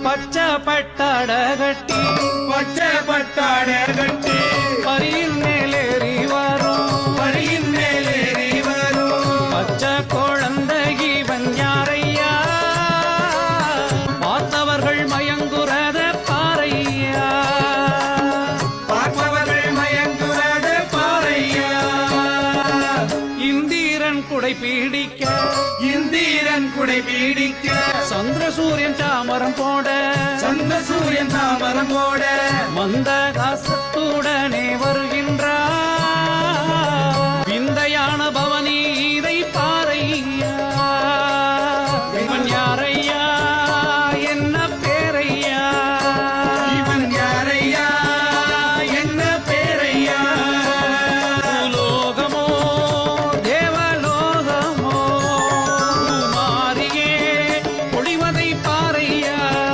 பச்சை பட்டாட கட்டி பரியின் மேலேறி வரும் பச்சை குழந்தை இவன் யாரையா பார்த்தவர்கள் மயங்குறத பாறையா இந்திரன் குடை பீடிக்க சந்திர சூரியன் தாமரம் போட மந்தகாச